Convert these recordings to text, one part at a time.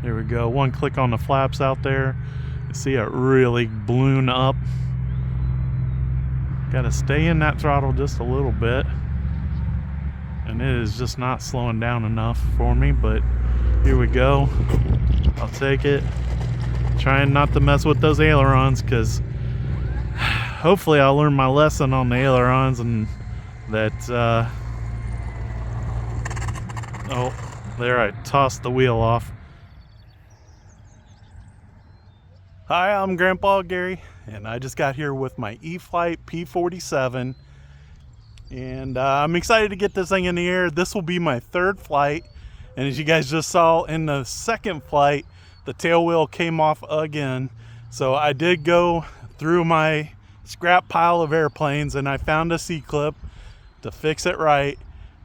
There we go. One click on the flaps out there. You see it really balloon up. Got to stay in that throttle just a little bit. And it is just not slowing down enough for me, but here we go. I'll take it. Trying not to mess with those ailerons, because hopefully I'll learn my lesson on the ailerons, and that oh, there, I tossed the wheel off. Hi, I'm Grandpa Gary, and I just got here with my E-flite P-47, and I'm excited to get this thing in the air. This will be my third flight, and as you guys just saw in the second flight, the tail wheel came off again. So I did go through my scrap pile of airplanes, and I found a C-clip to fix it right.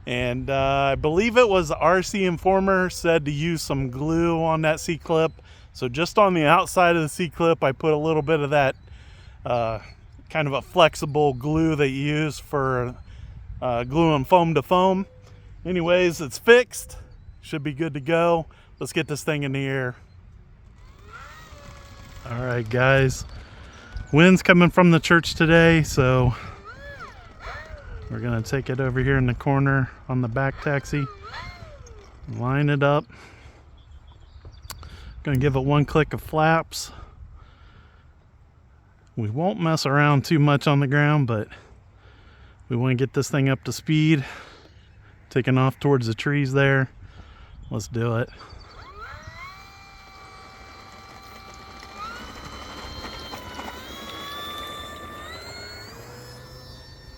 And I believe it was the RC Informer said to use some glue on that C-clip. So just on the outside of the C-clip, I put a little bit of that kind of a flexible glue that you use for gluing foam to foam. Anyways, it's fixed. Should be good to go. Let's get this thing in the air. All right, guys. Wind's coming from the church today, so we're gonna take it over here in the corner on the back taxi. Line it up. Gonna give it one click of flaps. We won't mess around too much on the ground, but we want to get this thing up to speed. Taking off towards the trees there. Let's do it.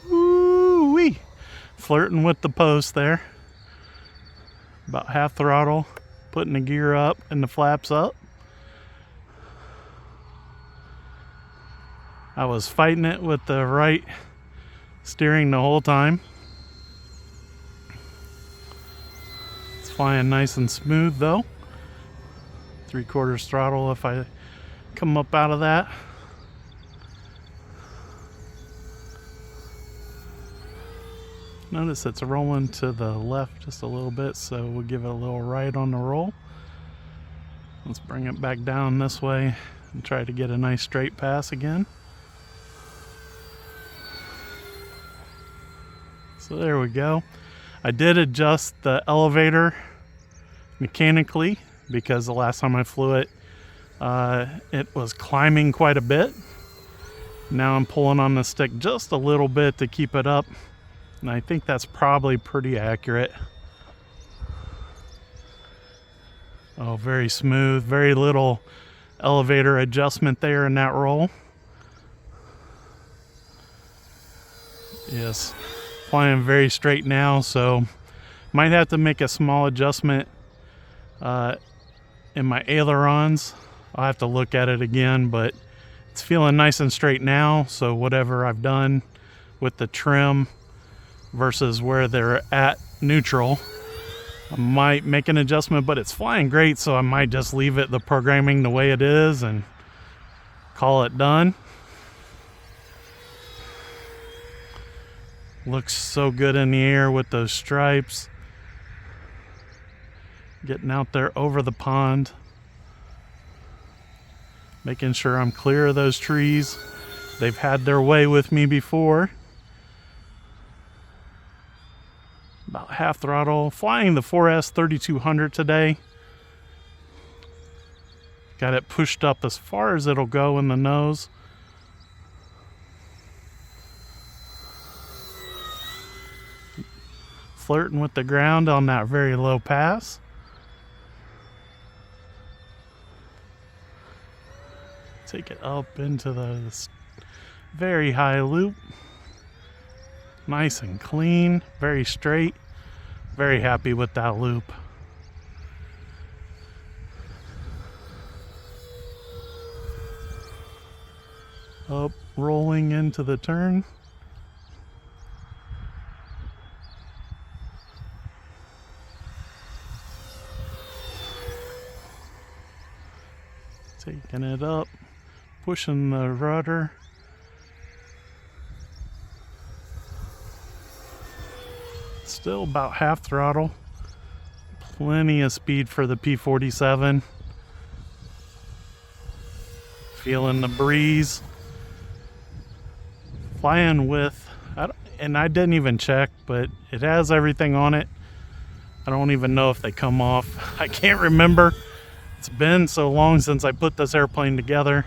Woo-wee! Flirting with the post there. About half throttle. Putting the gear up and the flaps up. I was fighting it with the right steering the whole time. It's flying nice and smooth though. 3/4 throttle if I come up out of that. Notice it's rolling to the left just a little bit, so we'll give it a little right on the roll. Let's bring it back down this way and try to get a nice straight pass again. So there we go. I did adjust the elevator mechanically because the last time I flew it, it was climbing quite a bit. Now I'm pulling on the stick just a little bit to keep it up. And I think that's probably pretty accurate. Oh, very smooth, very little elevator adjustment there in that roll. Yes, flying very straight now, so might have to make a small adjustment in my ailerons. I'll have to look at it again, but it's feeling nice and straight now, so whatever I've done with the trim versus where they're at neutral, I might make an adjustment, but it's flying great, so I might just leave it the programming the way it is and call it done. Looks so good in the air with those stripes. Getting out there over the pond. Making sure I'm clear of those trees. They've had their way with me before. About half throttle. Flying the 4S 3200 today. Got it pushed up as far as it'll go in the nose. Flirting with the ground on that very low pass. Take it up into the very high loop. Nice and clean, very straight. Very happy with that loop. Up, rolling into the turn. Taking it up, pushing the rudder. Still about half throttle. Plenty of speed for the P-47. Feeling the breeze. Flying with, and I didn't even check, but it has everything on it. I don't even know if they come off. I can't remember. It's been so long since I put this airplane together.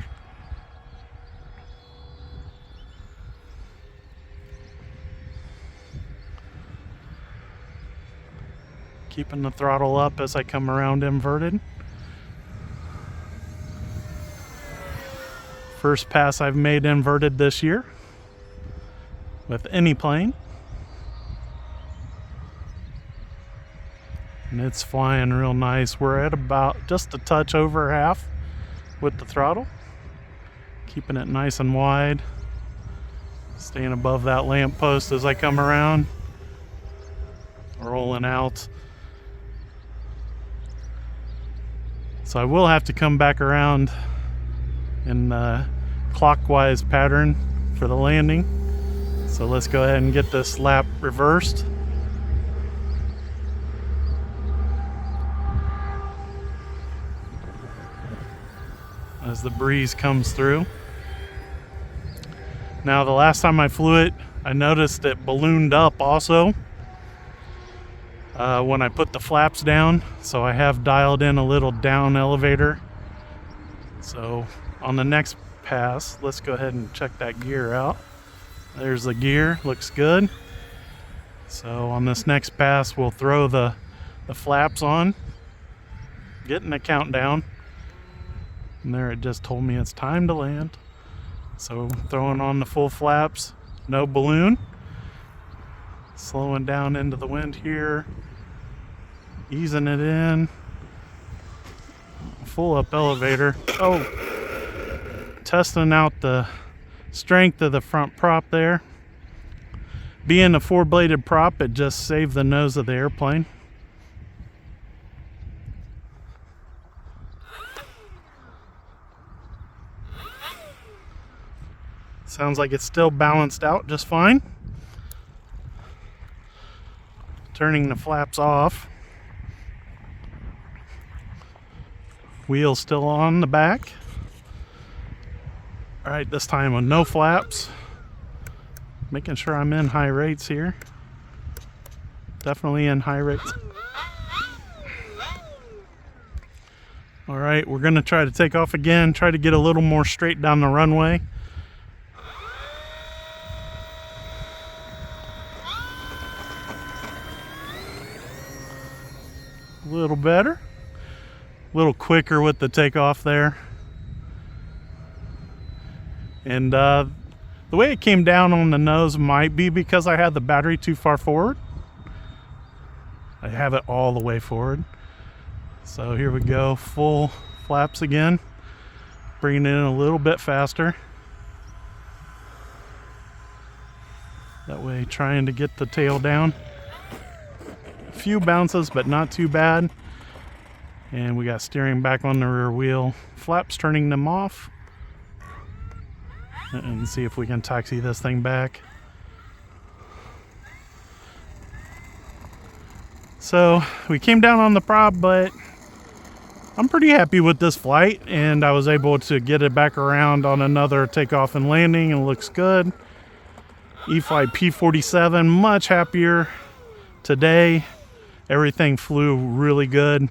Keeping the throttle up as I come around inverted. First pass I've made inverted this year with any plane. And it's flying real nice. We're at about just a touch over half with the throttle. Keeping it nice and wide. Staying above that lamp post as I come around. Rolling out. So I will have to come back around in clockwise pattern for the landing. So let's go ahead and get this lap reversed. As the breeze comes through. Now the last time I flew it, I noticed it ballooned up also when I put the flaps down. So I have dialed in a little down elevator. So on the next pass, let's go ahead and check that gear out. There's the gear, looks good. So on this next pass, we'll throw the flaps on, getting the countdown. And there it just told me it's time to land. So throwing on the full flaps, no balloon. Slowing down into the wind here, easing it in. Full up elevator. Oh, testing out the strength of the front prop there. Being a 4-bladed prop, it just saved the nose of the airplane. Sounds like it's still balanced out just fine. Turning the flaps off. Wheels still on the back. All right, this time with no flaps. Making sure I'm in high rates here. Definitely in high rates. All right, we're gonna try to take off again. Try to get a little more straight down the runway. A little better. A little quicker with the takeoff there. And the way it came down on the nose might be because I had the battery too far forward. I have it all the way forward. So here we go, full flaps again. Bringing it in a little bit faster. That way trying to get the tail down. A few bounces, but not too bad. And we got steering back on the rear wheel. Flaps, turning them off. And see if we can taxi this thing back. So we came down on the prop, but I'm pretty happy with this flight, and I was able to get it back around on another takeoff and landing, and it looks good. E-flite P-47, much happier today. Everything flew really good.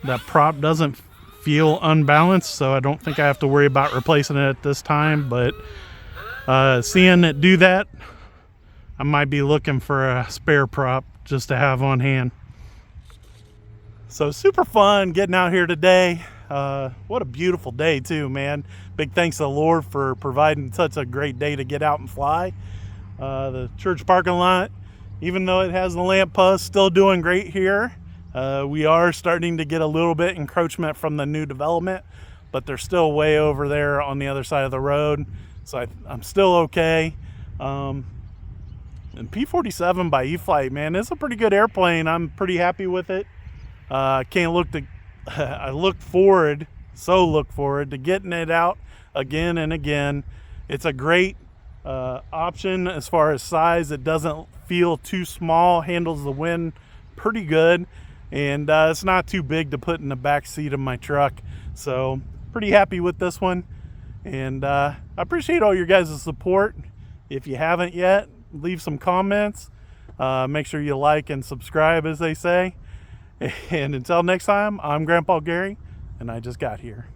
That prop doesn't feel unbalanced, so I don't think I have to worry about replacing it at this time, but seeing it do that, I might be looking for a spare prop just to have on hand. So super fun getting out here today. What a beautiful day too, man. Big thanks to the Lord for providing such a great day to get out and fly. The church parking lot, even though it has the lamp post, still doing great here. We are starting to get a little bit encroachment from the new development, but they're still way over there on the other side of the road. So I'm still okay. And P-47 by E-flite, man, it's a pretty good airplane. I'm pretty happy with it. I look forward to getting it out again and again. It's a great option as far as size. It doesn't feel too small, handles the wind pretty good, and it's not too big to put in the back seat of my truck. So pretty happy with this one. And I appreciate all your guys' support. If you haven't yet, leave some comments. Make sure you like and subscribe, as they say. And until next time, I'm Grandpa Gary, and I just got here.